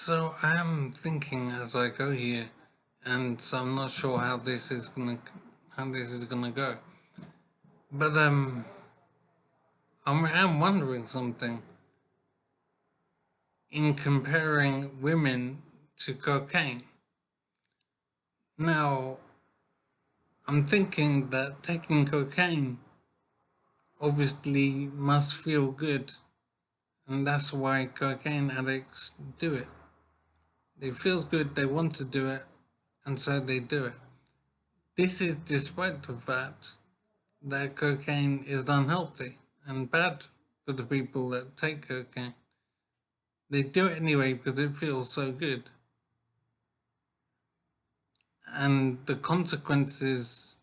So I am thinking as I go here, and so I'm not sure how this is gonna go. But I'm wondering something in comparing women to cocaine. Now I'm thinking that taking cocaine obviously must feel good, and that's why cocaine addicts do it. It feels good, they want to do it, and so they do it. This is despite the fact that cocaine is unhealthy and bad for the people that take cocaine. They do it anyway because it feels so good. And the consequences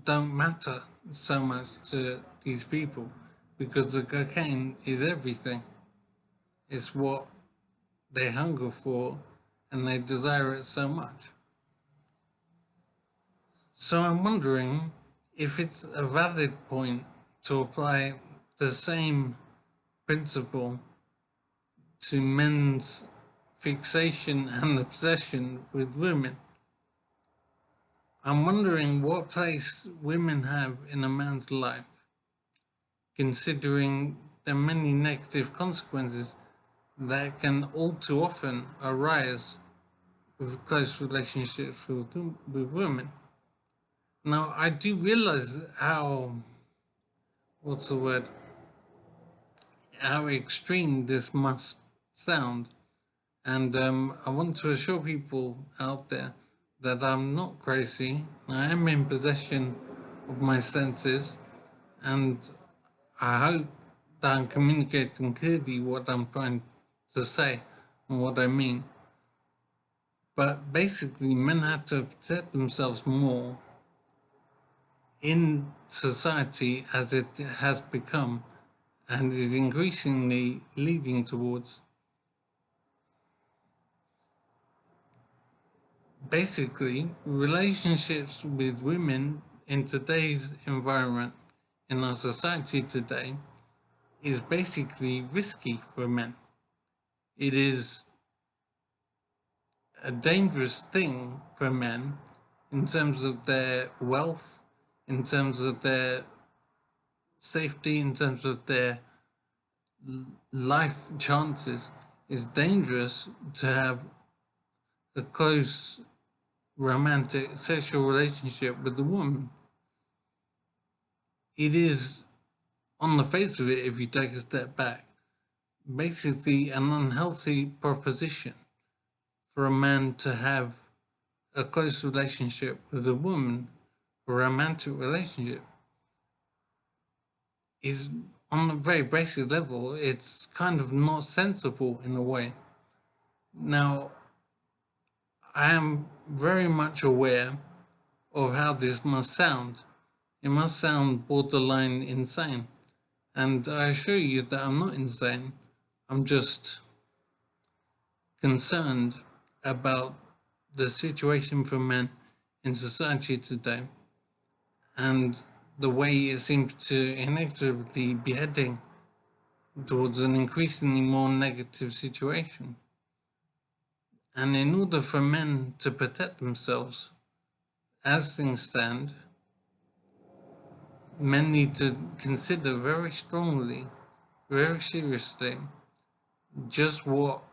don't matter so much to these people because the cocaine is everything. It's what they hunger for and they desire it so much. So I'm wondering if it's a valid point to apply the same principle to men's fixation and obsession with women. I'm wondering what place women have in a man's life, considering the many negative consequences that can all too often arise with close relationships with women. Now, I do realize what's the word, how extreme this must sound. And I want to assure people out there that I'm not crazy. I am in possession of my senses, and I hope that I'm communicating clearly what I'm trying to say and what I mean. But basically, men have to protect themselves more in society as it has become and is increasingly leading towards. Basically, relationships with women in today's environment, in our society today, is basically risky for men. It is a dangerous thing for men in terms of their wealth, in terms of their safety, in terms of their life chances. It's dangerous to have a close romantic sexual relationship with a woman. It is, on the face of it, if you take a step back, basically an unhealthy proposition for a man to have a close relationship with a woman, a romantic relationship. Is, on a very basic level, it's kind of not sensible in a way. Now, I am very much aware of how this must sound. It must sound borderline insane. And I assure you that I'm not insane. I'm just concerned about the situation for men in society today and the way it seems to inexorably be heading towards an increasingly more negative situation. And in order for men to protect themselves, as things stand, men need to consider very strongly, very seriously, just what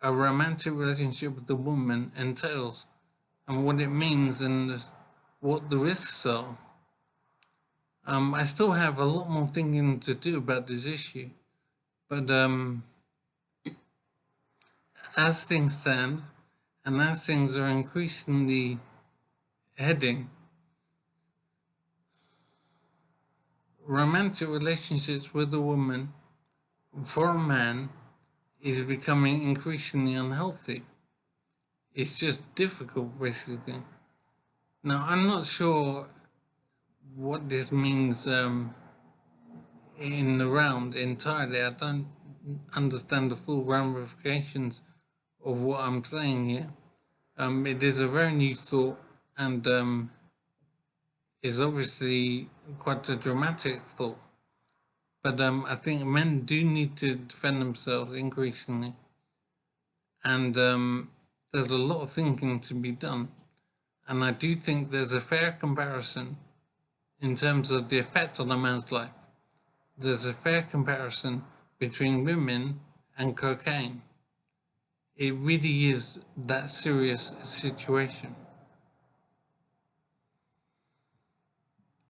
a romantic relationship with a woman entails and what it means and what the risks are. I still have a lot more thinking to do about this issue, but as things stand and as things are increasingly heading, romantic relationships with a woman for a man is becoming increasingly unhealthy. It's just difficult, basically. Now, I'm not sure what this means in the round entirely. I don't understand the full ramifications of what I'm saying here. It is a very new thought and is obviously quite a dramatic thought. But I think men do need to defend themselves increasingly. And there's a lot of thinking to be done. And I do think there's a fair comparison in terms of the effect on a man's life. There's a fair comparison between women and cocaine. It really is that serious a situation.